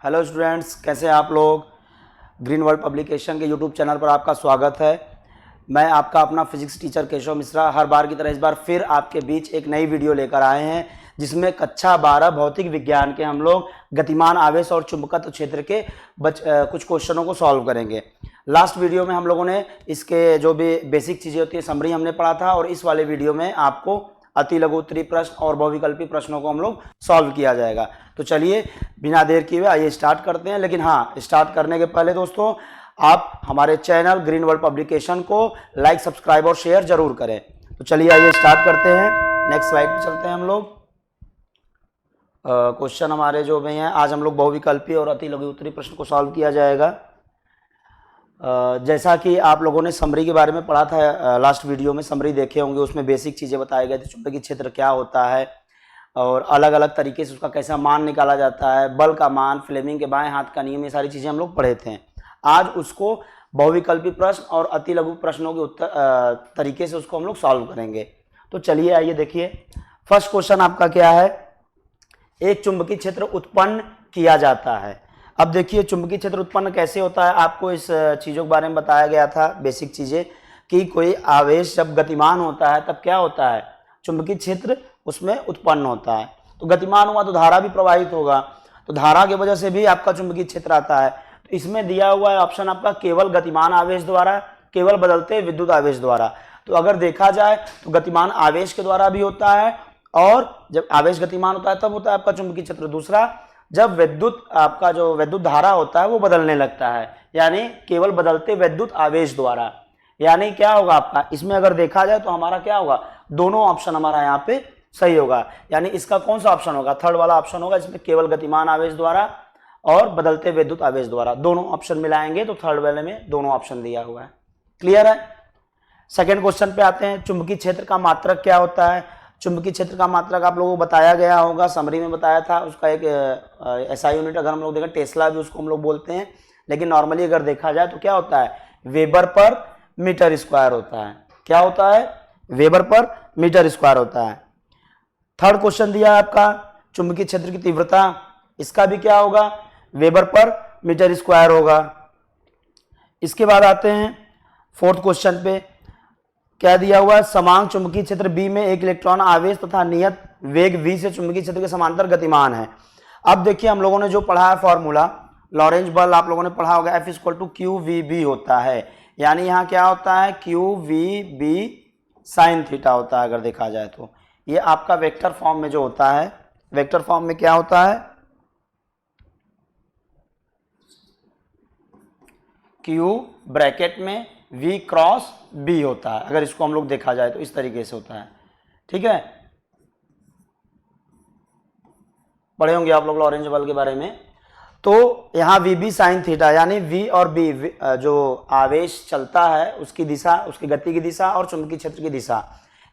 Hello students, कैसे हैं आप लोग। ग्रीन वर्ल्ड पब्लिकेशन के यूट्यूब चैनल पर आपका स्वागत है। मैं आपका अपना फिजिक्स टीचर केशव मिश्रा हर बार की तरह इस बार फिर आपके बीच एक नई वीडियो लेकर आए हैं, जिसमें कक्षा 12 भौतिक विज्ञान के हम लोग गतिमान आवेश और चुंबकत्व क्षेत्र के कुछ क्वेश्चनों को सॉल्व करेंगे। लास्ट वीडियो में हम लोगों ने इसके जो भी बेसिक चीज़ें होती है समरी हमने पढ़ा था, और इस वाले वीडियो में आपको अति लघु उत्तरीय प्रश्न और बहुविकल्पी प्रश्नों को हम लोग सॉल्व किया जाएगा। तो चलिए बिना देर किए हुए आइए स्टार्ट करते हैं। लेकिन हाँ, स्टार्ट करने के पहले दोस्तों आप हमारे चैनल ग्रीन वर्ल्ड पब्लिकेशन को लाइक, सब्सक्राइब और शेयर जरूर करें। तो चलिए आइए स्टार्ट करते हैं। नेक्स्ट स्लाइड पे चलते हैं हम लोग। क्वेश्चन हमारे जो भी हैं, आज हम लोग बहुविकल्पी और अति लघु उत्तरीय प्रश्न को सॉल्व किया जाएगा। जैसा कि आप लोगों ने समरी के बारे में पढ़ा था, लास्ट वीडियो में समरी देखे होंगे, उसमें बेसिक चीज़ें बताई गई थी। चुंबकीय क्षेत्र क्या होता है और अलग अलग तरीके से उसका कैसा मान निकाला जाता है, बल का मान, फ्लेमिंग के बाएं हाथ का नियम, ये सारी चीज़ें हम लोग पढ़े थे। आज उसको बहुविकल्पी प्रश्न और अति लघु प्रश्नों के उत्तर तरीके से उसको हम लोग सॉल्व करेंगे। तो चलिए आइए देखिए, फर्स्ट क्वेश्चन आपका क्या है। एक चुंबकीय क्षेत्र उत्पन्न किया जाता है। अब देखिए चुंबकीय क्षेत्र उत्पन्न कैसे होता है, आपको इस चीज़ों के बारे में बताया गया था, बेसिक चीज़ें, कि कोई आवेश जब गतिमान होता है तब क्या होता है, चुंबकीय क्षेत्र उसमें उत्पन्न होता है। तो गतिमान हुआ तो धारा भी प्रवाहित होगा, तो धारा की वजह से भी आपका चुंबकीय क्षेत्र आता है। तो इसमें दिया हुआ है ऑप्शन आपका केवल गतिमान आवेश द्वारा, केवल बदलते विद्युत आवेश द्वारा। तो अगर देखा जाए तो गतिमान आवेश के द्वारा भी होता है, और जब आवेश गतिमान होता है तब होता है आपका चुंबकीय क्षेत्र। दूसरा, जब विद्युत आपका जो विद्युत धारा होता है वो बदलने लगता है, यानी केवल बदलते विद्युत आवेश द्वारा। यानी क्या होगा आपका, इसमें अगर देखा जाए तो हमारा क्या होगा, दोनों ऑप्शन हमारा यहाँ पे सही होगा। यानी इसका कौन सा ऑप्शन होगा, थर्ड वाला ऑप्शन होगा, इसमें केवल गतिमान आवेश द्वारा और बदलते विद्युत आवेश द्वारा दोनों ऑप्शन मिलाएंगे तो थर्ड वाले में दोनों ऑप्शन दिया हुआ है। क्लियर है। सेकेंड क्वेश्चन पे आते हैं। चुंबकीय क्षेत्र का मात्रक क्या होता है। चुंबकीय क्षेत्र का मात्रक आप लोगों को बताया गया होगा, समरी में बताया था। उसका एक ऐसा यूनिट अगर हम लोग देखें, टेस्ला भी उसको हम लोग बोलते हैं, लेकिन नॉर्मली अगर देखा जाए तो क्या होता है, वेबर पर मीटर स्क्वायर होता है। क्या होता है, वेबर पर मीटर स्क्वायर होता है। थर्ड क्वेश्चन दिया है आपका चुंबकीय क्षेत्र की तीव्रता, इसका भी क्या होगा, वेबर पर मीटर स्क्वायर होगा। इसके बाद आते हैं फोर्थ क्वेश्चन पे, क्या दिया हुआ है, समान चुंबकीय क्षेत्र B में एक इलेक्ट्रॉन आवेश तथा नियत वेग v से चुंबकीय क्षेत्र के समांतर गतिमान है। अब देखिए हम लोगों ने जो पढ़ा है फॉर्मूला, लॉरेंज बल आप लोगों ने पढ़ा होगा, F = QVB होता है। यानी यहाँ क्या होता है, QVB साइन थीटा होता है। अगर देखा जाए तो ये आपका वेक्टर फॉर्म में जो होता है, वेक्टर फॉर्म में क्या होता है, Q ब्रैकेट में V क्रॉस B होता है। अगर इसको हम लोग देखा जाए तो इस तरीके से होता है। ठीक है, पढ़े होंगे आप लोग लॉरेंज बल के बारे में। तो यहाँ VB साइन थीटा, यानी V और B जो आवेश चलता है उसकी दिशा, उसकी गति की दिशा और चुंबकीय क्षेत्र की दिशा।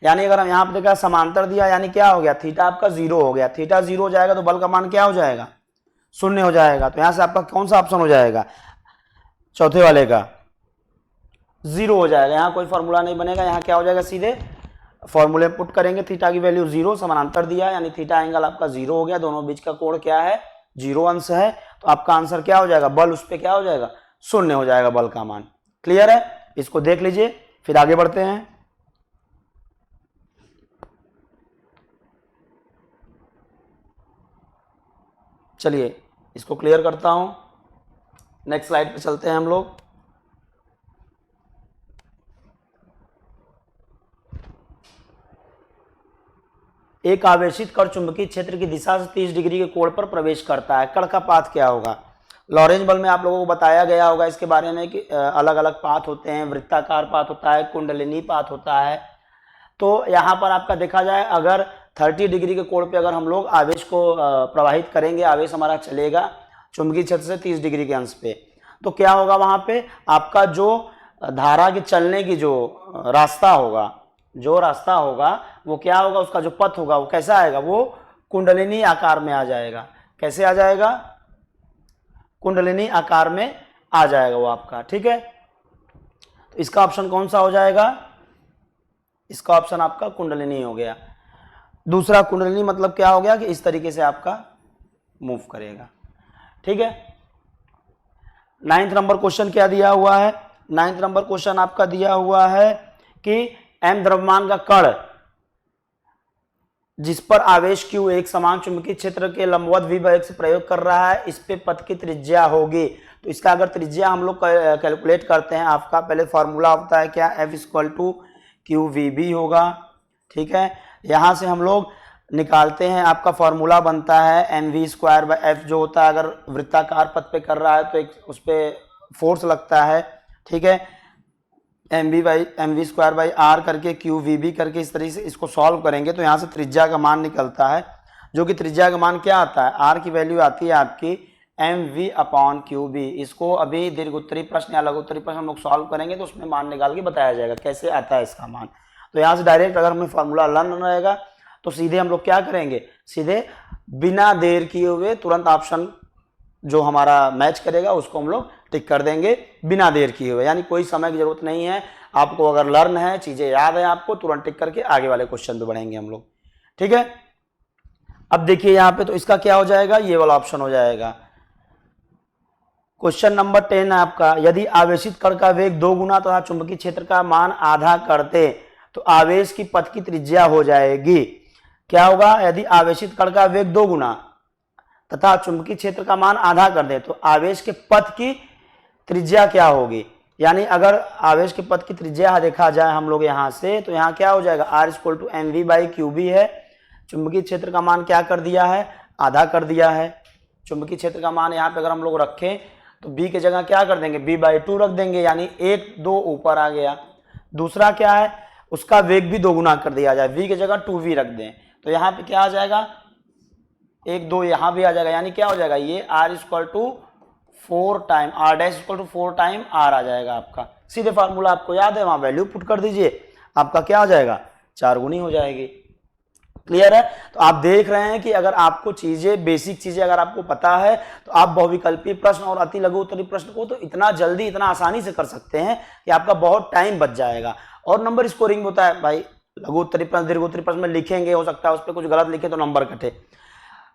यानी अगर हम यहाँ पे देखा समांतर दिया, यानी क्या हो गया, थीटा आपका 0 हो गया। थीटा 0 हो जाएगा तो बल का मान क्या हो जाएगा, 0 हो जाएगा। तो यहाँ से आपका कौन सा ऑप्शन हो जाएगा, चौथे वाले का 0 हो जाएगा। यहाँ कोई फॉर्मूला नहीं बनेगा, यहाँ क्या हो जाएगा, सीधे फॉर्मूले पुट करेंगे, थीटा की वैल्यू 0, समानांतर दिया यानी थीटा एंगल आपका 0 हो गया, दोनों बीच का कोण क्या है, 0 अंश है। तो आपका आंसर क्या हो जाएगा, बल उस पर क्या हो जाएगा, 0 हो जाएगा बल का मान। क्लियर है, इसको देख लीजिए, फिर आगे बढ़ते हैं। चलिए इसको क्लियर करता हूं, नेक्स्ट स्लाइड पे चलते हैं हम लोग। एक आवेशित कण चुंबकीय क्षेत्र की दिशा से 30 डिग्री के कोण पर प्रवेश करता है। कण का पाथ क्या होगा। लॉरेंज बल में आप लोगों को बताया गया होगा इसके बारे में कि अलग अलग पाथ होते हैं, वृत्ताकार पाथ होता है, कुंडलिनी पाथ होता है। तो यहाँ पर आपका देखा जाए, अगर 30 डिग्री के कोण पे अगर हम लोग आवेश को प्रवाहित करेंगे, आवेश हमारा चलेगा चुंबकीय क्षेत्र से 30 डिग्री के अंश पे, तो क्या होगा, वहाँ पे आपका जो धारा के चलने की जो रास्ता होगा, वो क्या होगा, उसका जो पथ होगा वो कैसा आएगा, वो कुंडलिनी आकार में आ जाएगा। कैसे आ जाएगा, कुंडलिनी आकार में आ जाएगा वो आपका। ठीक है, तो इसका ऑप्शन कौन सा हो जाएगा, इसका ऑप्शन आपका कुंडलिनी हो गया। दूसरा कुंडलिनी मतलब क्या हो गया कि इस तरीके से आपका मूव करेगा। ठीक है। 9th नंबर क्वेश्चन क्या दिया हुआ है? 9th नंबर क्वेश्चन आपका दिया हुआ है कि m द्रव्यमान का कण जिस पर आवेश q एक समान चुंबकीय क्षेत्र के लंबवत v से प्रयोग कर रहा है, इस पे पथ की त्रिज्या होगी। तो इसका अगर त्रिज्या हम लोग कैलकुलेट करते हैं, आपका पहले फॉर्मूला होता है क्या, F इक्वल टू QVB होगा। ठीक है, यहां से हम लोग निकालते हैं, आपका फॉर्मूला बनता है mv स्क्वायर बाय f, जो होता है अगर वृत्ताकार पथ पे कर रहा है तो एक उस पर फोर्स लगता है। ठीक है, mv स्क्वायर बाई आर करके QVB करके इस तरीके से इसको सॉल्व करेंगे तो यहाँ से त्रिज्या का मान निकलता है, जो कि त्रिज्या का मान क्या आता है, आर की वैल्यू आती है आपकी mv अपॉन QB। इसको अभी दीर्घ उत्तरी प्रश्न या लघु उत्तरी प्रश्न हम लोग सॉल्व करेंगे तो उसमें मान निकाल के बताया जाएगा कैसे आता है इसका मान। तो यहाँ से डायरेक्ट अगर हमें फॉर्मूला लर्न रहेगा तो सीधे हम लोग क्या करेंगे, सीधे बिना देर किए हुए तुरंत ऑप्शन जो हमारा मैच करेगा उसको हम लोग टिक कर देंगे बिना देर किए हुए, यानी कोई समय की जरूरत नहीं है। आपको अगर लर्न है, चीजें याद है आपको, तुरंत टिक करके आगे वाले क्वेश्चन पे बढ़ेंगे हम लोग। ठीक है, अब देखिए यहाँ पे तो इसका क्या हो जाएगा, ये वाला ऑप्शन हो जाएगा। क्वेश्चन नंबर 10 है आपका, यदि आवेशित कण का वेग 2 गुना तथा चुंबकीय क्षेत्र का मान आधा करते तो आवेश की पथ की त्रिज्या हो जाएगी। क्या होगा, यदि आवेशित कण का वेग 2 गुना तथा चुंबकीय क्षेत्र का मान आधा कर दे तो आवेश के पथ की त्रिज्या क्या होगी। यानी अगर आवेश के पथ की त्रिज्या देखा जाए हम लोग यहाँ से, तो यहाँ क्या हो जाएगा, R equal to mv by QB है। चुंबकीय क्षेत्र का मान क्या कर दिया है, आधा कर दिया है। चुंबकीय क्षेत्र का मान यहाँ पे अगर हम लोग रखें तो b की जगह क्या कर देंगे, b बाई 2 रख देंगे, यानी 1 2 ऊपर आ गया। दूसरा क्या है, उसका वेग भी 2 गुना कर दिया जाए, v की जगह 2v रख दें, तो यहाँ पे क्या आ जाएगा, 1 2 यहाँ भी आ जाएगा, यानी क्या हो जाएगा, ये R equal to 4 time R dash equal to 4 time R आ जाएगा आपका। सीधे फार्मूला आपको याद है, वहां वैल्यू पुट कर दीजिए, आपका क्या हो जाएगा, 4 गुनी हो जाएगी। क्लियर है। तो आप देख रहे हैं कि अगर आपको चीजें, बेसिक चीजें अगर आपको पता है तो आप बहुविकल्पी प्रश्न और अति लघु उत्तरी प्रश्न को तो इतना जल्दी, इतना आसानी से कर सकते हैं कि आपका बहुत टाइम बच जाएगा। और नंबर स्कोरिंग होता है भाई, लघु उत्तरी प्रश्न दीर्घ उत्तरी प्रश्न में लिखेंगे, हो सकता है उस पर कुछ गलत लिखे तो नंबर कटे।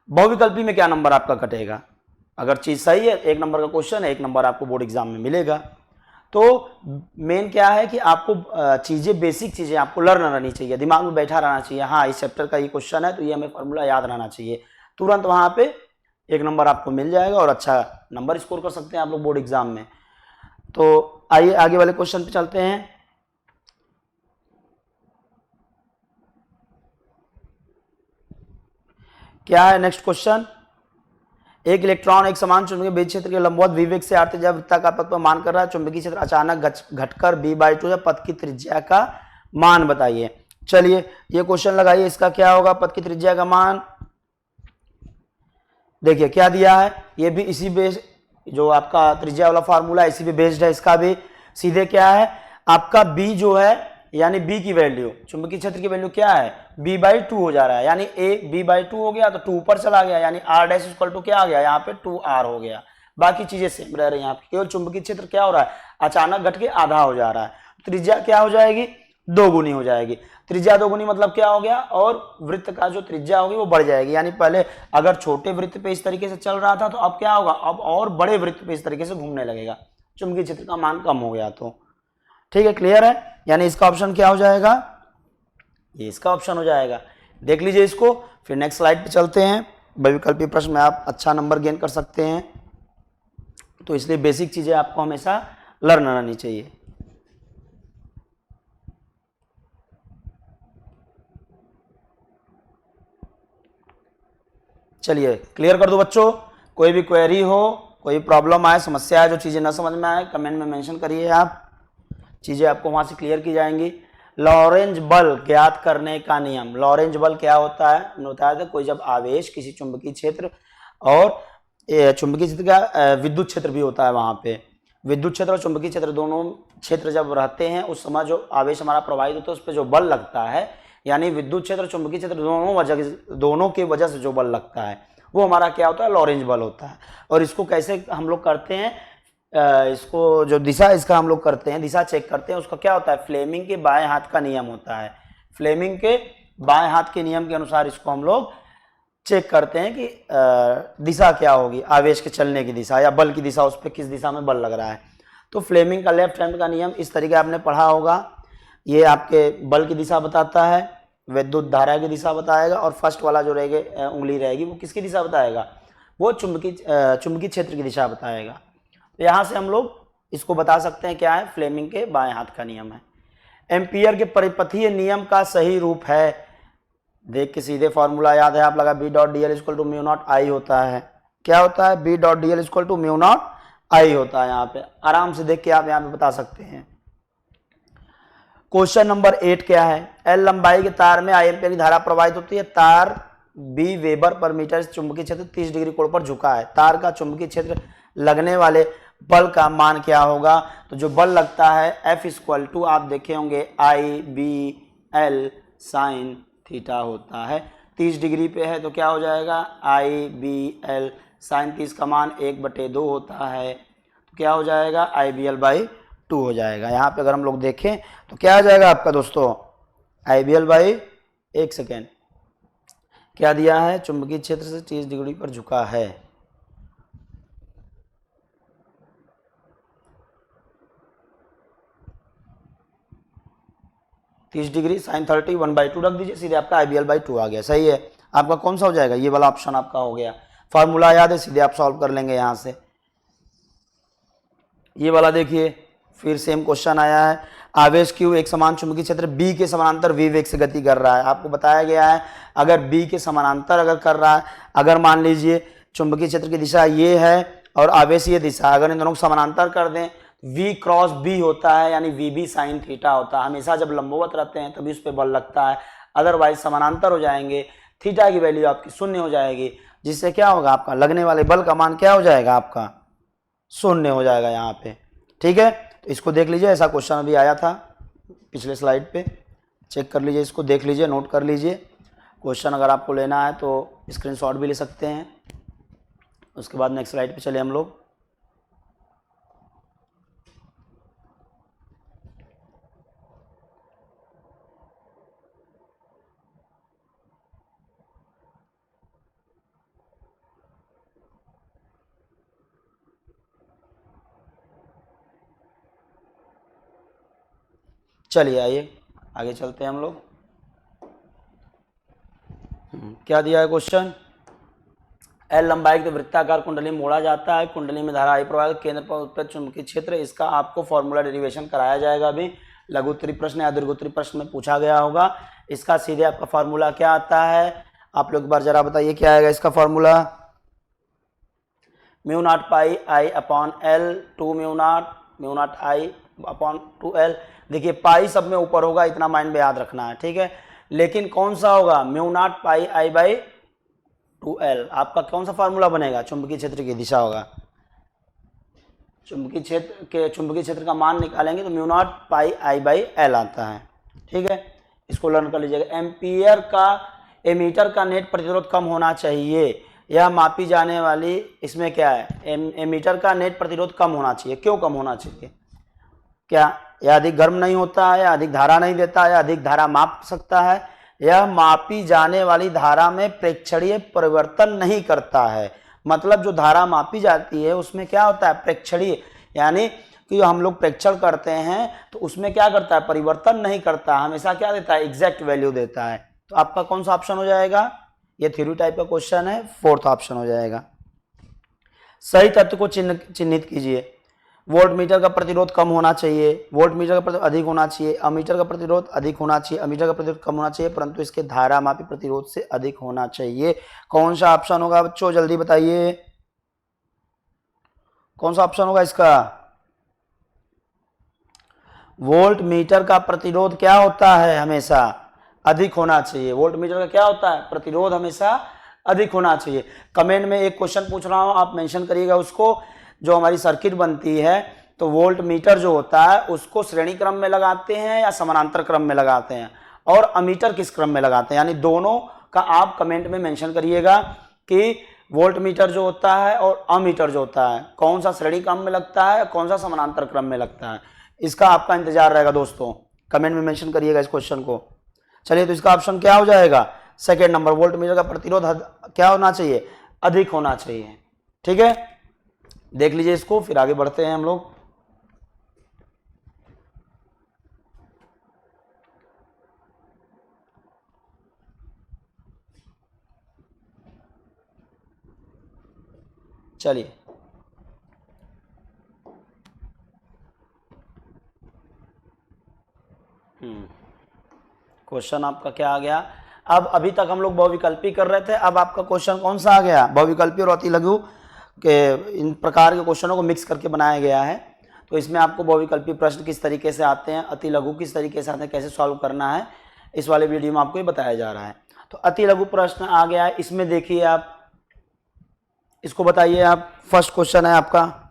बहुविकल्पी में क्या नंबर आपका कटेगा, अगर चीज सही है 1 नंबर का क्वेश्चन है, 1 नंबर आपको बोर्ड एग्जाम में मिलेगा। तो मेन क्या है कि आपको चीजें, बेसिक चीजें आपको लर्न रहनी चाहिए, दिमाग में बैठा रहना चाहिए। हाँ, इस चैप्टर का ये क्वेश्चन है तो ये हमें फॉर्मूला याद रहना चाहिए, तुरंत वहां पे 1 नंबर आपको मिल जाएगा और अच्छा नंबर स्कोर कर सकते हैं आप लोग बोर्ड एग्जाम में। तो आइए आगे वाले क्वेश्चन पे चलते हैं। क्या है नेक्स्ट क्वेश्चन, एक इलेक्ट्रॉन एक समान चुंबकीय बेज क्षेत्र के लंबवत विवेक से आते जब वृत्ताकार पथ पर मान कर रहा है, चुंबकीय क्षेत्र अचानक घटकर b बाई 2 पथ की त्रिज्या का मान बताइए। चलिए ये क्वेश्चन लगाइए, इसका क्या होगा, पथ की त्रिज्या का मान देखिए क्या दिया है, ये भी इसी बेस, जो आपका त्रिज्या वाला फार्मूला इसी पे बेस्ड है। इसका भी सीधे क्या है, आपका b जो है, यानी b की वैल्यू, चुंबकीय क्षेत्र की वैल्यू क्या है, b बाई 2 हो जा रहा है, यानी a b बाई 2 हो गया तो 2 ऊपर चला गया, यानी r डैश इक्वल टू क्या आ गया, यहाँ पे 2r हो गया। बाकी चीजें सेम रह रही हैं, यहाँ पे केवल चुंबकीय क्षेत्र क्या हो रहा है, अचानक घट के आधा हो जा रहा है। त्रिज्या क्या हो जाएगी, 2 गुनी हो जाएगी। त्रिज्या 2 गुनी मतलब क्या हो गया, और वृत्त का जो त्रिज्या होगी वो बढ़ जाएगी। यानी पहले अगर छोटे वृत्त पे इस तरीके से चल रहा था तो अब क्या होगा, अब और बड़े वृत्त पे इस तरीके से घूमने लगेगा, चुंबकीय क्षेत्र का मान कम हो गया तो। ठीक है, क्लियर है। यानी इसका ऑप्शन क्या हो जाएगा, ये इसका ऑप्शन हो जाएगा। देख लीजिए इसको, फिर नेक्स्ट स्लाइड पे चलते हैं। बहुविकल्पी प्रश्न में आप अच्छा नंबर गेन कर सकते हैं, तो इसलिए बेसिक चीजें आपको हमेशा लर्न रहनी चाहिए। चलिए क्लियर कर दो बच्चों, कोई भी क्वेरी हो, कोई प्रॉब्लम आए, समस्या है, जो चीजें न समझ में आए कमेंट में मेंशन करिए आप, चीजें आपको वहां से क्लियर की जाएंगी। लॉरेंज बल ज्ञात करने का नियम, लॉरेंज बल क्या होता है, हमने बताया था, कोई जब आवेश किसी चुंबकीय क्षेत्र, और चुंबकीय क्षेत्र का विद्युत क्षेत्र भी होता है, वहां पे विद्युत क्षेत्र और चुंबकीय क्षेत्र दोनों क्षेत्र जब रहते हैं उस समय जो आवेश हमारा प्रवाहित होता है उस पर जो बल लगता है, यानी विद्युत क्षेत्र चुंबकीय क्षेत्र दोनों की वजह से जो बल लगता है वो हमारा क्या होता है, लॉरेंज बल होता है। और इसको कैसे हम लोग करते हैं, इसको जो दिशा इसका हम लोग करते हैं, दिशा चेक करते हैं, उसका क्या होता है, फ्लेमिंग के बाएं हाथ का नियम होता है। फ्लेमिंग के बाएं हाथ के नियम के अनुसार इसको हम लोग चेक करते हैं कि दिशा क्या होगी, आवेश के चलने की दिशा या बल की दिशा, उस पर किस दिशा में बल लग रहा है। तो फ्लेमिंग का लेफ्ट हैंड का नियम इस तरीके आपने पढ़ा होगा, ये आपके बल की दिशा बताता है, विद्युत धारा की दिशा बताएगा, और फर्स्ट वाला जो रहेगा उंगली रहेगी वो किसकी दिशा बताएगा, वो चुंबकीय क्षेत्र की दिशा बताएगा। तो यहाँ से हम लोग इसको बता सकते हैं क्या है, फ्लेमिंग के बाएं हाथ का नियम है। एम्पियर के परिपथीय नियम का सही रूप है, देख के सीधे फॉर्मूला याद है आप लगा, B dot D L equal to mu naught I होता है। क्या होता है, B dot D L equal to mu naught I होता है। यहाँ पे आराम से देख के आप यहाँ पे बता सकते हैं। क्वेश्चन नंबर 8 क्या है, एल लंबाई के तार में आई एम्पियर की धारा प्रवाहित होती है, तार बी वेबर पर मीटर, चुंबकीय क्षेत्र 30 डिग्री कोण पर झुका है, तार का चुंबकीय क्षेत्र लगने वाले बल का मान क्या होगा। तो जो बल लगता है F इक्वल टू आप देखे होंगे आई बी एल साइन थीटा होता है। 30 डिग्री पे है तो क्या हो जाएगा, आई बी एल साइन 30 का मान 1/2 होता है, तो क्या हो जाएगा, आई बी एल बाई 2 हो जाएगा। यहाँ पे अगर हम लोग देखें तो क्या आ जाएगा आपका दोस्तों, आई बी एल बाई, एक सेकेंड, क्या दिया है, चुंबकीय क्षेत्र से 30 डिग्री पर झुका है, तीस डिग्री साइन 30 1/2 रख दीजिए, सीधे आपका आई बी एल बाई 2 आ गया। सही है, आपका कौन सा हो जाएगा, ये वाला ऑप्शन आपका हो गया। फार्मूला याद है, सीधे आप सॉल्व कर लेंगे यहाँ से। ये वाला देखिए, फिर सेम क्वेश्चन आया है, आवेश Q एक समान चुंबकीय क्षेत्र B के समानांतर V वेग से गति कर रहा है। आपको बताया गया है अगर B के समानांतर अगर कर रहा है, अगर मान लीजिए चुंबकीय क्षेत्र की दिशा ये है और आवेश ये दिशा, अगर इन दोनों को समानांतर कर दें, V क्रॉस B होता है, यानी VB साइन थीटा होता है। हमेशा जब लंबवत रहते हैं तभी उस पर बल लगता है, अदरवाइज समानांतर हो जाएंगे, थीटा की वैल्यू आपकी 0 हो जाएगी, जिससे क्या होगा, आपका लगने वाले बल का मान क्या हो जाएगा, आपका 0 हो जाएगा यहाँ पे। ठीक है, तो इसको देख लीजिए, ऐसा क्वेश्चन अभी आया था पिछले स्लाइड पे, चेक कर लीजिए, इसको देख लीजिए, नोट कर लीजिए। क्वेश्चन अगर आपको लेना है तो स्क्रीनशॉट भी ले सकते हैं। उसके बाद नेक्स्ट स्लाइड पे चले हम लोग। चलिए आइए आगे चलते हैं हम लोग। क्या दिया है क्वेश्चन, एल लंबाई के वृत्ताकार कुंडली मोड़ा जाता है, कुंडली में धारा आई प्रवाहित, केंद्र पर उत्पन्न चुंबकीय क्षेत्र, इसका आपको फॉर्मूला डेरिवेशन कराया जाएगा। अभी लघुत्तरी प्रश्न या दीर्घोत्तरी प्रश्न में पूछा गया होगा। इसका सीधे आपका फॉर्मूला क्या आता है, आप लोग एक बार जरा बताइए क्या आएगा इसका फॉर्मूला, म्यू नॉट पाई आई अपॉन एल, 2 म्यू नॉट आई अपॉन 2l। देखिए पाई सब में ऊपर होगा, इतना माइंड में याद रखना है, ठीक है। लेकिन कौन सा होगा, mu naught pi I by 2l। आपका कौन सा फार्मूला बनेगा, चुंबकीय क्षेत्र की दिशा होगा, चुंबकीय क्षेत्र का मान निकालेंगे तो mu naught pi I by L आता है। ठीक है, इसको लर्न कर लीजिएगा। एम्पियर का एमीटर का नेट प्रतिरोध कम होना चाहिए, यह मापी जाने वाली, इसमें क्या है, एमीटर का नेट प्रतिरोध कम होना चाहिए। क्यों कम होना चाहिए, क्या यह अधिक गर्म नहीं होता है, अधिक धारा नहीं देता है, अधिक धारा माप सकता है, यह मापी जाने वाली धारा में प्रेक्षणीय परिवर्तन नहीं करता है। मतलब जो धारा मापी जाती है उसमें क्या होता है, प्रेक्षणीय, यानी कि जो हम लोग प्रेक्षण करते हैं तो उसमें क्या करता है, परिवर्तन नहीं करता, हमेशा क्या देता है, एग्जैक्ट वैल्यू देता है। तो आपका कौन सा ऑप्शन हो जाएगा, ये थ्योरी टाइप का क्वेश्चन है, 4th ऑप्शन हो जाएगा। सही तत्व को चिन्हित कीजिए। वोल्ट मीटर का प्रतिरोध कम होना चाहिए, वोल्ट मीटर का प्रतिरोध अधिक होना चाहिए, अमीटर का प्रतिरोध अधिक होना चाहिए, अमीटर का प्रतिरोध कम होना चाहिए, परंतु इसके धारा मापी प्रतिरोध से अधिक होना चाहिए। कौन सा ऑप्शन होगा बच्चों, जल्दी बताइए, कौन सा ऑप्शन होगा इसका। वोल्ट मीटर का प्रतिरोध क्या होता है, हमेशा अधिक होना चाहिए। वोल्ट मीटर का क्या होता है, प्रतिरोध हमेशा अधिक होना चाहिए। कमेंट में एक क्वेश्चन पूछ रहा हूं, आप मेंशन करिएगा उसको। जो हमारी सर्किट बनती है तो वोल्ट मीटर जो होता है उसको श्रेणी क्रम में लगाते हैं या समानांतर क्रम में लगाते हैं, और अमीटर किस क्रम में लगाते हैं, यानी दोनों का आप कमेंट में मेंशन करिएगा कि वोल्ट मीटर जो होता है और अमीटर जो होता है कौन सा श्रेणी क्रम में लगता है, कौन सा समानांतर क्रम में लगता है। इसका आपका इंतजार रहेगा दोस्तों, कमेंट में मेंशन करिएगा इस क्वेश्चन को। चलिए, तो इसका ऑप्शन क्या हो जाएगा, सेकेंड नंबर, वोल्ट मीटर का प्रतिरोध क्या होना चाहिए, अधिक होना चाहिए। ठीक है, देख लीजिए इसको, फिर आगे बढ़ते हैं हम लोग। चलिए, क्वेश्चन आपका क्या आ गया। अब अभी तक हम लोग बहुविकल्पी कर रहे थे, अब आपका क्वेश्चन कौन सा आ गया, बहुविकल्पी और अति लघु के इन प्रकार के क्वेश्चनों को मिक्स करके बनाया गया है। तो इसमें आपको बहुविकल्पी प्रश्न किस तरीके से आते हैं, अति लघु किस तरीके से आते हैं, कैसे सॉल्व करना है, इस वाले वीडियो में आपको ये बताया जा रहा है। तो अति लघु प्रश्न आ गया है, इसमें देखिए आप, इसको बताइए आप। फर्स्ट क्वेश्चन है आपका,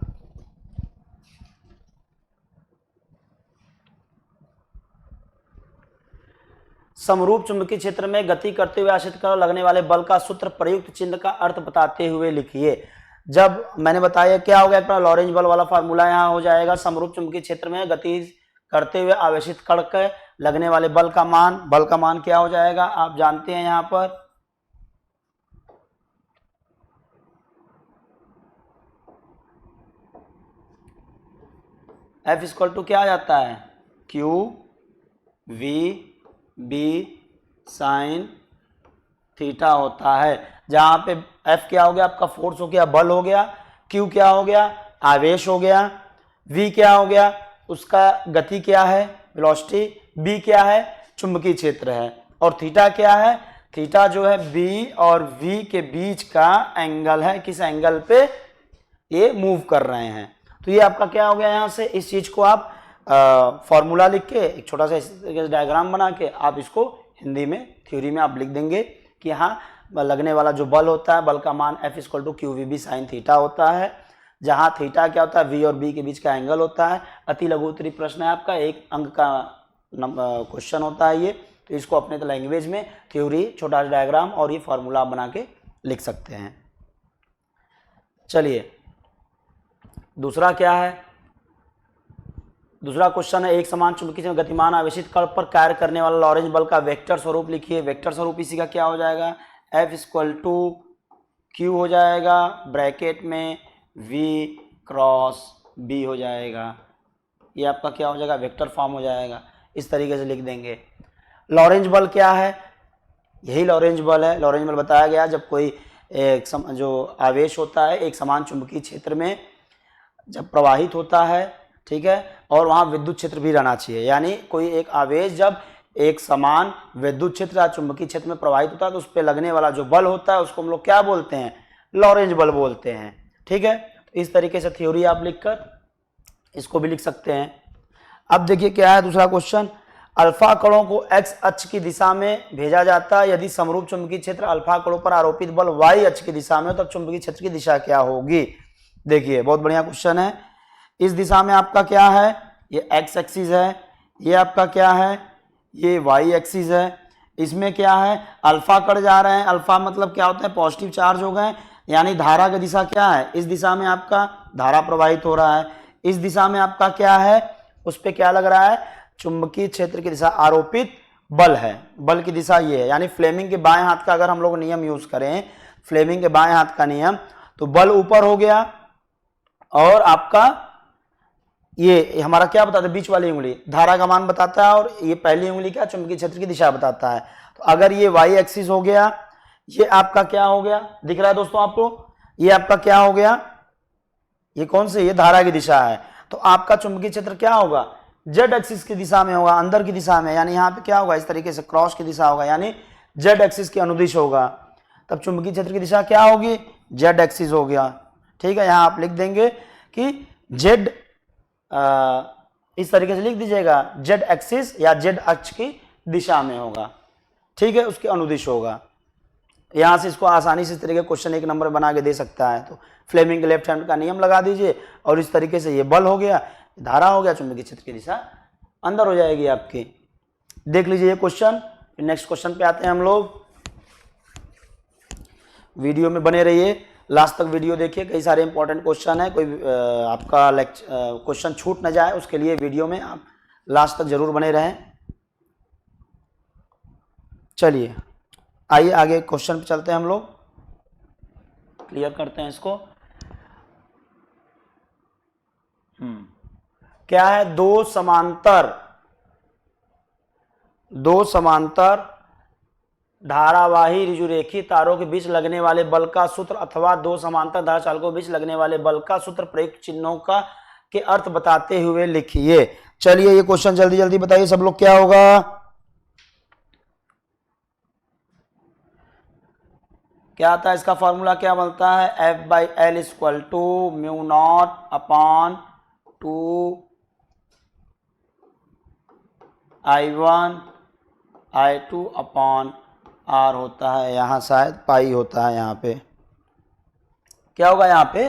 समरूप चुंबकीय क्षेत्र में गति करते हुए आश्रित कर लगने वाले बल का सूत्र प्रयुक्त चिन्ह का अर्थ बताते हुए लिखिए। जब मैंने बताया क्या हो गया, अपना लॉरेंज बल वाला फार्मूला यहाँ हो जाएगा। समरूप चुंबकीय क्षेत्र में गति करते हुए आवेशित कण के लगने वाले बल का मान क्या हो जाएगा, आप जानते हैं यहाँ पर F इक्वल टू क्या आ जाता है, Q V B sign theta होता है। जहां पे F क्या हो गया, आपका फोर्स हो गया, बल हो गया, Q क्या हो गया, आवेश हो गया, V क्या हो गया, उसका गति क्या है, वेलोसिटी, B क्या है, चुंबकीय क्षेत्र है, और थीटा क्या है, थीटा जो है B और V के बीच का एंगल है, किस एंगल पे ये मूव कर रहे हैं। तो ये आपका क्या हो गया, यहाँ से इस चीज को आप फॉर्मूला लिख के एक छोटा सा डायग्राम बना के आप इसको हिंदी में थ्योरी में आप लिख देंगे कि यहाँ लगने वाला जो बल होता है, बल का मान F equal to q v b sine theta होता है, जहाँ थीटा क्या होता है, V और B के बीच का एंगल होता है। अति लघु उत्तरी प्रश्न है आपका, 1 अंक का क्वेश्चन होता है ये। तो इसको अपने लैंग्वेज में थ्योरी, छोटा सा डायग्राम और ये फॉर्मूला बना के लिख सकते हैं। चलिए, दूसरा क्या है, दूसरा क्वेश्चन है, एक समान चुंबकीय क्षेत्र में गतिमान आवेशित कण पर कार्य करने वाला लॉरेंज बल का वेक्टर स्वरूप लिखिए। वेक्टर स्वरूप इसी का क्या हो जाएगा, F इक्वल टू Q हो जाएगा, ब्रैकेट में V क्रॉस B हो जाएगा। ये आपका क्या हो जाएगा, वेक्टर फॉर्म हो जाएगा, इस तरीके से लिख देंगे। लॉरेंज बल क्या है, यही लॉरेंज बल है। लॉरेंज बल बताया गया जब कोई जो आवेश होता है एक समान चुंबकीय क्षेत्र में जब प्रवाहित होता है, ठीक है, और वहाँ विद्युत क्षेत्र भी रहना चाहिए, यानी कोई एक आवेश जब एक समान विद्युत क्षेत्र या चुंबकीय क्षेत्र में प्रवाहित होता है तो उस पर लगने वाला जो बल होता है उसको हम लोग क्या बोलते हैं, लॉरेंज बल बोलते हैं। ठीक है, तो इस तरीके से थ्योरी आप लिखकर इसको भी लिख सकते हैं। अब देखिए क्या है दूसरा क्वेश्चन, अल्फा कणों को एक्स अक्ष की दिशा में भेजा जाता है, यदि समरूप चुंबकीय क्षेत्र अल्फा कणों पर आरोपित बल वाई अक्ष की दिशा में हो तब चुंबकीय क्षेत्र की दिशा क्या होगी। देखिए बहुत बढ़िया क्वेश्चन है। इस दिशा में आपका क्या है, ये एक्स एक्सिस है, ये आपका क्या है, ये वाई एक्सिस है। इसमें क्या है, अल्फा कण जा रहे हैं, अल्फा मतलब क्या होता है, पॉजिटिव चार्ज हो गए, यानी धारा की दिशा क्या है, इस दिशा में आपका धारा प्रवाहित हो रहा है। इस दिशा में आपका क्या है, उस पर क्या लग रहा है, चुंबकीय क्षेत्र की दिशा, आरोपित बल है, बल की दिशा ये है। यानी फ्लेमिंग के बाएं हाथ का अगर हम लोग नियम यूज करें, फ्लेमिंग के बाएं हाथ का नियम, तो बल ऊपर हो गया और आपका ये हमारा क्या बताता है, बीच वाली उंगली धारा का मान बताता है, और ये पहली उंगली क्या, चुंबकीय क्षेत्र की दिशा बताता है। तो अगर ये वाई एक्सिस हो गया, ये आपका क्या हो गया, दिख रहा है दोस्तों आपको, ये आपका क्या हो गया, ये कौन से, ये धारा की दिशा है। तो आपका चुंबकीय क्षेत्र क्या होगा, जेड एक्सिस की दिशा में होगा, अंदर की दिशा में, यानी यहाँ पे क्या होगा, इस तरीके से क्रॉस की दिशा होगा, यानी जेड एक्सिस के अनुदिश होगा। तब चुंबकीय क्षेत्र की दिशा क्या होगी, जेड एक्सिस हो गया। ठीक है, यहाँ आप लिख देंगे कि जेड, इस तरीके से लिख दीजिएगा, जेड एक्सिस या जेड अक्ष की दिशा में होगा। ठीक है, उसके अनुदिश होगा। यहां से इसको आसानी से इस तरीके क्वेश्चन 1 नंबर बना के दे सकता है। तो फ्लेमिंग लेफ्ट हैंड का नियम लगा दीजिए और इस तरीके से ये बल हो गया, धारा हो गया, चुंबकीय क्षेत्र की दिशा अंदर हो जाएगी आपकी। देख लीजिए ये क्वेश्चन। नेक्स्ट क्वेश्चन पे आते हैं हम लोग। वीडियो में बने रहिए, लास्ट तक वीडियो देखिए, कई सारे इंपॉर्टेंट क्वेश्चन है, कोई आपका क्वेश्चन छूट ना जाए उसके लिए वीडियो में आप लास्ट तक जरूर बने रहें। चलिए आइए आगे क्वेश्चन पे चलते हैं, हम लोग क्लियर करते हैं इसको। क्या है? दो समांतर धारावाही ऋजुरेखी तारों के बीच लगने वाले बल का सूत्र अथवा दो समांतर धारा चालकों के बीच लगने वाले बल का सूत्र प्रयुक्त चिन्हों का के अर्थ बताते हुए लिखिए। चलिए ये क्वेश्चन जल्दी जल्दी बताइए सब लोग, क्या होगा? क्या आता है इसका फॉर्मूला? क्या बनता है? F/L equal to mu naught upon 2I1 I2 upon R होता है, यहाँ शायद पाई होता है, यहाँ पे क्या होगा? यहाँ पे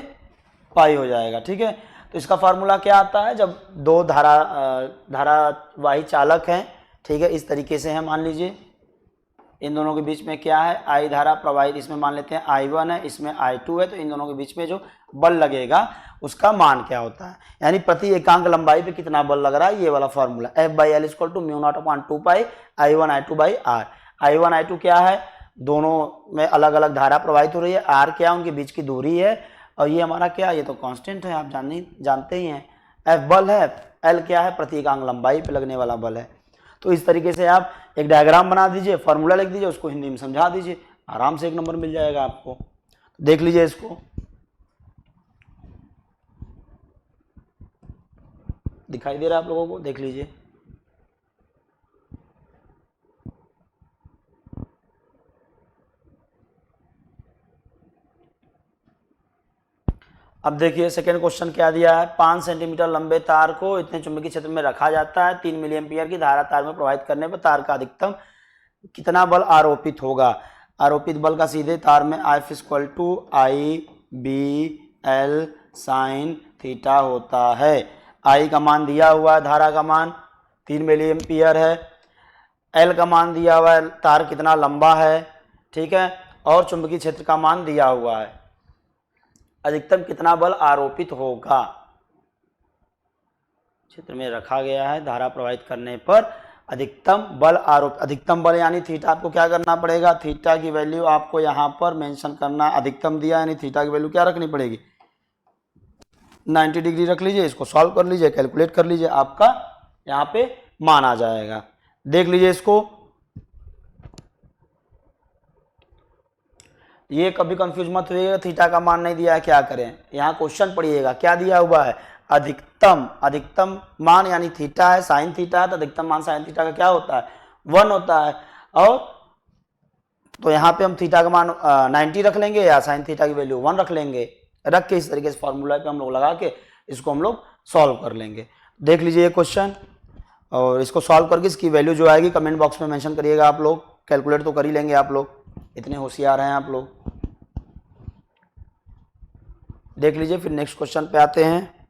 पाई हो जाएगा। ठीक है, तो इसका फार्मूला क्या आता है? जब दो धारावाही चालक हैं, ठीक है, इस तरीके से है, मान लीजिए इन दोनों के बीच में क्या है? I धारा प्रवाहित, इसमें मान लेते हैं I1 है, इसमें I2 है, तो इन दोनों के बीच में जो बल लगेगा उसका मान क्या होता है, यानी प्रति एकांक लंबाई पे कितना बल लग रहा है, ये वाला formula. F/L equal to mu naught upon 2 I1 I2 by R। I1 I2 क्या है? दोनों में अलग अलग धारा प्रवाहित हो रही है। R क्या? उनके बीच की दूरी है। और ये हमारा क्या? ये तो कांस्टेंट है, आप जानते ही हैं। F बल है, L क्या है? प्रति एकांक लंबाई पे लगने वाला बल है। तो इस तरीके से आप एक डायग्राम बना दीजिए, फॉर्मूला लिख दीजिए, उसको हिंदी में समझा दीजिए, आराम से 1 नंबर मिल जाएगा आपको। देख लीजिए इसको, दिखाई दे रहा है आप लोगों को? देख लीजिए। अब देखिए सेकेंड क्वेश्चन क्या दिया है? 5 सेंटीमीटर लंबे तार को इतने चुंबकीय क्षेत्र में रखा जाता है। 3 मिली एम्पियर की धारा तार में प्रवाहित करने पर तार का अधिकतम कितना बल आरोपित होगा? आरोपित बल का सीधे तार में F equal to I/B/L sine theta होता है। I का मान दिया हुआ है, धारा का मान 3 मिली एम्पियर है, L का मान दिया हुआ है, तार कितना लंबा है, ठीक है, और चुंबकीय क्षेत्र का मान दिया हुआ है। अधिकतम कितना बल आरोपित होगा? क्षेत्र में रखा गया है, धारा प्रवाहित करने पर अधिकतम बल यानी थीटा आपको क्या करना पड़ेगा? थीटा की वैल्यू आपको यहाँ पर मेंशन करना, अधिकतम दिया यानी थीटा की वैल्यू क्या रखनी पड़ेगी? 90 डिग्री रख लीजिए, इसको सॉल्व कर लीजिए, कैलकुलेट कर लीजिए, आपका यहाँ पे मान आ जाएगा। देख लीजिए इसको, ये कभी कंफ्यूज मत होइएगा, थीटा का मान नहीं दिया है, क्या करें? यहाँ क्वेश्चन पढ़िएगा, क्या दिया हुआ है? अधिकतम मान यानी थीटा है, साइन थीटा है, तो अधिकतम मान साइन थीटा का क्या होता है? 1 होता है। और तो यहाँ पे हम थीटा का मान 90 रख लेंगे या साइन थीटा की वैल्यू 1 रख लेंगे, रख के इस तरीके से फॉर्मूला पे हम लोग लगा के इसको हम लोग सॉल्व कर लेंगे। देख लीजिए ये क्वेश्चन, और इसको सॉल्व करके इसकी वैल्यू जो आएगी कमेंट बॉक्स में मेंशन करिएगा आप लोग, कैलकुलेट तो कर ही लेंगे आप लोग, इतने होशियार हैं आप लोग। देख लीजिए, फिर नेक्स्ट क्वेश्चन पे आते हैं।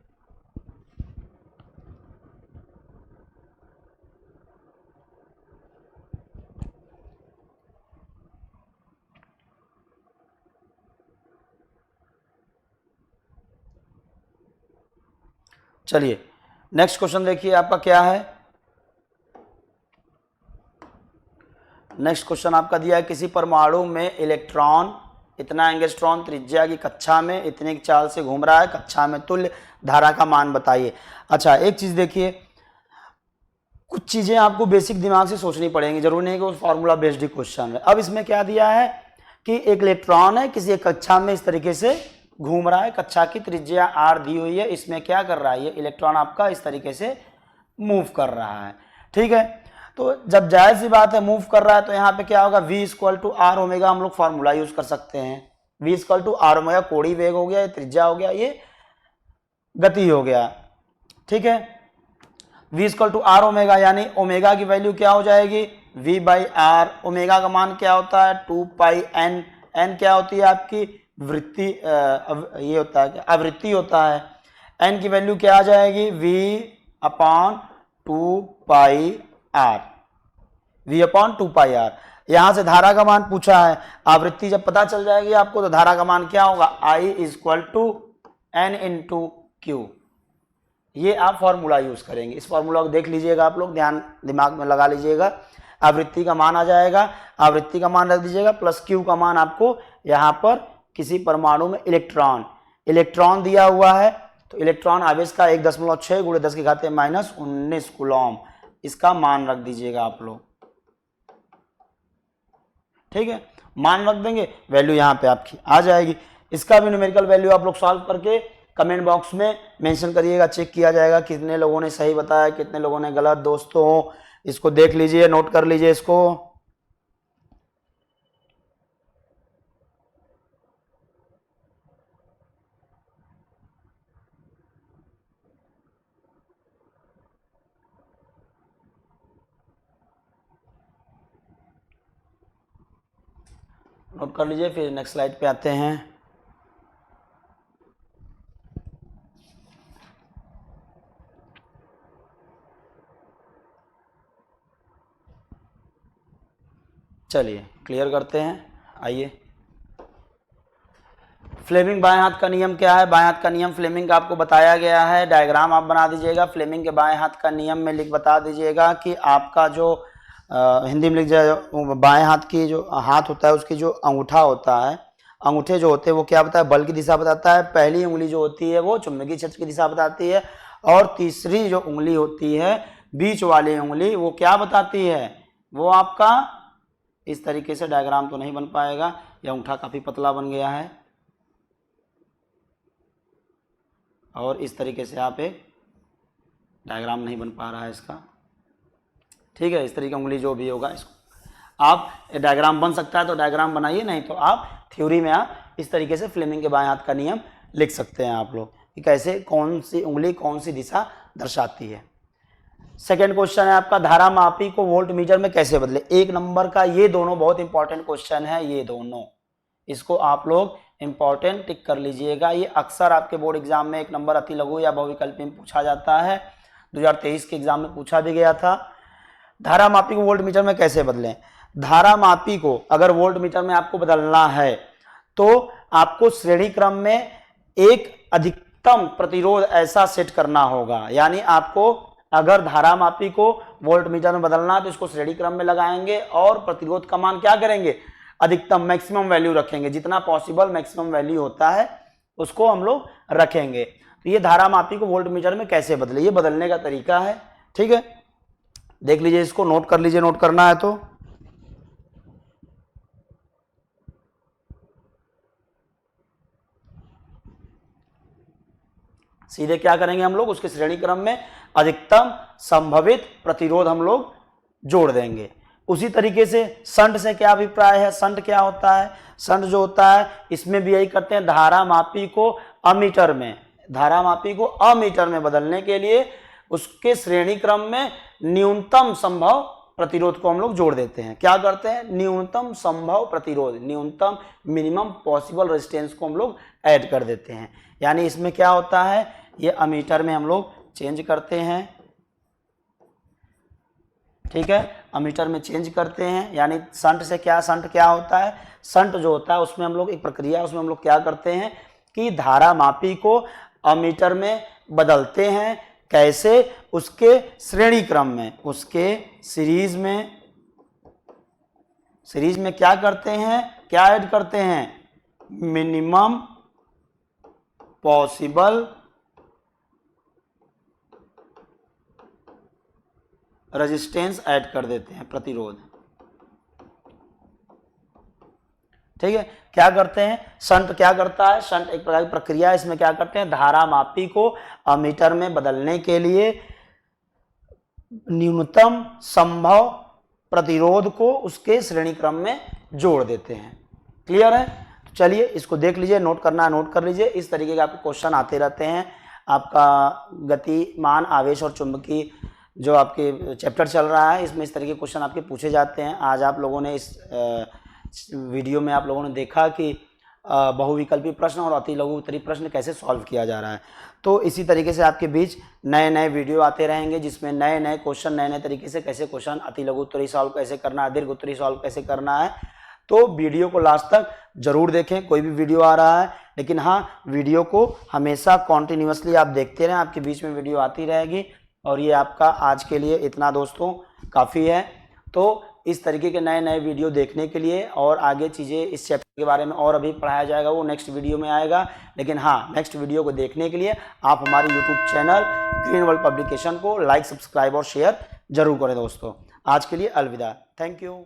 चलिए नेक्स्ट क्वेश्चन देखिए आपका क्या है। नेक्स्ट क्वेश्चन आपका दिया है, किसी परमाणु में इलेक्ट्रॉन इतना एंगस्ट्रॉन त्रिज्या की कक्षा में इतने की चाल से घूम रहा है, कक्षा में तुल्य धारा का मान बताइए। अच्छा एक चीज देखिए, कुछ चीजें आपको बेसिक दिमाग से सोचनी पड़ेंगी, जरूरी नहीं कि वो फॉर्मूला बेस्ड क्वेश्चन है। अब इसमें क्या दिया है कि एक इलेक्ट्रॉन है किसी एक कक्षा में इस तरीके से घूम रहा है, कक्षा की त्रिज्या r दी हुई है, इसमें क्या कर रहा है? ये इलेक्ट्रॉन आपका इस तरीके से मूव कर रहा है, ठीक है। तो जब जाहिर सी बात है मूव कर रहा है, तो यहाँ पे क्या होगा? v equal to r omega हम लोग फॉर्मूला यूज कर सकते हैं। v equal to r omega कोणीय वेग हो गया, ये त्रिज्या हो गया, ये गति हो गया, ठीक है। v equal to r omega यानी ओमेगा की वैल्यू क्या हो जाएगी? v by are. ओमेगा का मान क्या होता है? 2 पाई n। n क्या होती है आपकी? वृत्ति, ये होता है आवृत्ति होता है। n की वैल्यू क्या आ जाएगी? v अपॉन 2 पाई r, v अपॉन 2 पाई r। यहां से धारा का मान पूछा है, आवृत्ति जब पता चल जाएगी आपको तो धारा का मान क्या होगा? I equal to n into q. ये आप फॉर्मूला यूज करेंगे, इस फॉर्मूला को देख लीजिएगा आप लोग, ध्यान दिमाग में लगा लीजिएगा। आवृत्ति का मान आ जाएगा, आवृत्ति का मान रख दीजिएगा, प्लस Q का मान आपको यहाँ पर किसी परमाणु में इलेक्ट्रॉन दिया हुआ है, तो इलेक्ट्रॉन आवेश का 1.6 × 10⁻⁻19 कूलम, इसका मान रख दीजिएगा आप लोग। ठीक है, मान रख देंगे, वैल्यू यहाँ पे आपकी आ जाएगी। इसका भी न्यूमेरिकल वैल्यू आप लोग सॉल्व करके कमेंट बॉक्स में मेंशन करिएगा, चेक किया जाएगा कितने लोगों ने सही बताया, कितने लोगों ने गलत। दोस्तों इसको देख लीजिए, नोट कर लीजिए इसको। नोट कर लीजिए, फिर नेक्स्ट स्लाइड पे आते हैं। चलिए क्लियर करते हैं, आइए। फ्लेमिंग बाएं हाथ का नियम क्या है? बाएं हाथ का नियम फ्लेमिंग का आपको बताया गया है, डायग्राम आप बना दीजिएगा। फ्लेमिंग के बाएं हाथ का नियम में लिख बता दीजिएगा कि आपका जो हिंदी में लिख जाए, बाएं हाथ की जो हाथ होता है उसकी जो अंगूठा होता है, अंगूठे जो होते हैं वो क्या बताता है? बल की दिशा बताता है। पहली उंगली जो होती है वो चुंबकीय क्षेत्र की दिशा बताती है, और तीसरी जो उंगली होती है बीच वाली उंगली वो क्या बताती है? वो आपका इस तरीके से डायग्राम तो नहीं बन पाएगा, यह अंगूठा काफ़ी पतला बन गया है, और इस तरीके से आप एक डायग्राम नहीं बन पा रहा है इसका। ठीक है, इस तरीके उंगली जो भी होगा इसको आप डायग्राम बन सकता है तो डायग्राम बनाइए, नहीं तो आप थ्योरी में आप इस तरीके से फ्लेमिंग के बाएं हाथ का नियम लिख सकते हैं आप लोग कि कैसे कौन सी उंगली कौन सी दिशा दर्शाती है। सेकेंड क्वेश्चन है आपका, धारा मापी को वोल्ट मीटर में कैसे बदले? 1 नंबर का, ये दोनों बहुत इंपॉर्टेंट क्वेश्चन है, ये दोनों, इसको आप लोग इंपॉर्टेंट टिक कर लीजिएगा। ये अक्सर आपके बोर्ड एग्जाम में 1 नंबर अति लघु या बहुविकल्पी में पूछा जाता है, 2023 के एग्जाम में पूछा भी गया था। धारा मापी को वोल्ट मीटर में कैसे बदलें? धारा मापी को अगर वोल्ट मीटर में आपको बदलना है तो आपको श्रेणी क्रम में एक अधिकतम प्रतिरोध ऐसा सेट करना होगा, यानी आपको अगर धारा मापी को वोल्ट मीटर में बदलना है तो इसको श्रेणी क्रम में लगाएंगे और प्रतिरोध का मान क्या करेंगे? अधिकतम मैक्सिमम वैल्यू रखेंगे, जितना पॉसिबल मैक्सिमम वैल्यू होता है उसको हम लोग रखेंगे। तो ये धारा मापी को वोल्ट मीटर में कैसे बदले, ये बदलने का तरीका है। ठीक है, देख लीजिए इसको, नोट कर लीजिए, नोट करना है तो। सीधे क्या करेंगे हम लोग? उसके श्रेणी क्रम में अधिकतम संभवित प्रतिरोध हम लोग जोड़ देंगे। उसी तरीके से शंट से क्या अभिप्राय है? शंट क्या होता है? शंट जो होता है इसमें भी यही करते हैं, धारा मापी को अमीटर में, धारा मापी को अमीटर में बदलने के लिए उसके श्रेणी क्रम में न्यूनतम संभव प्रतिरोध को हम लोग जोड़ देते हैं। क्या करते हैं? न्यूनतम संभव प्रतिरोध, न्यूनतम मिनिमम पॉसिबल रेजिस्टेंस को हम लोग ऐड कर देते हैं। यानी इसमें क्या होता है, ये अमीटर में हम लोग चेंज करते हैं। ठीक है, अमीटर में चेंज करते हैं। यानी शंट से क्या, शंट क्या होता है? शंट जो होता है उसमें हम लोग एक प्रक्रिया, उसमें हम लोग क्या करते हैं कि धारा मापी को अमीटर में बदलते हैं। कैसे? उसके श्रेणी क्रम में, उसके सीरीज में क्या करते हैं, क्या ऐड करते हैं? मिनिमम पॉसिबल रेजिस्टेंस ऐड कर देते हैं, प्रतिरोध। ठीक है, क्या करते हैं? शंट क्या करता है? शंट एक प्रकार की प्रक्रिया है, इसमें क्या करते हैं? धारा मापी को अमीटर में बदलने के लिए न्यूनतम संभव प्रतिरोध को उसके श्रेणी क्रम में जोड़ देते हैं। क्लियर है? तो चलिए इसको देख लीजिए, नोट करना है नोट कर लीजिए। इस तरीके के आपके क्वेश्चन आते रहते हैं। आपका गतिमान, आवेश और चुंबकीय जो आपके चैप्टर चल रहा है इसमें इस तरह के क्वेश्चन आपके पूछे जाते हैं। आज आप लोगों ने इस वीडियो में आप लोगों ने देखा कि बहुविकल्पी प्रश्न और अति लघु उत्तरीय प्रश्न कैसे सॉल्व किया जा रहा है। तो इसी तरीके से आपके बीच नए नए वीडियो आते रहेंगे जिसमें नए नए क्वेश्चन, नए नए तरीके से कैसे क्वेश्चन अति लघु उत्तरीय सॉल्व कैसे करना है, दीर्घ उत्तरीय सॉल्व कैसे करना है। तो वीडियो को लास्ट तक जरूर देखें। कोई भी वीडियो आ रहा है, लेकिन हाँ, वीडियो को हमेशा कॉन्टिन्यूसली आप देखते रहें, आपके बीच में वीडियो आती रहेगी। और ये आपका आज के लिए इतना दोस्तों काफ़ी है। तो इस तरीके के नए नए वीडियो देखने के लिए और आगे चीज़ें इस चैप्टर के बारे में और अभी पढ़ाया जाएगा, वो नेक्स्ट वीडियो में आएगा। लेकिन हाँ, नेक्स्ट वीडियो को देखने के लिए आप हमारे YouTube channel green world publication को लाइक, सब्सक्राइब और शेयर जरूर करें दोस्तों। आज के लिए अलविदा, थैंक यू।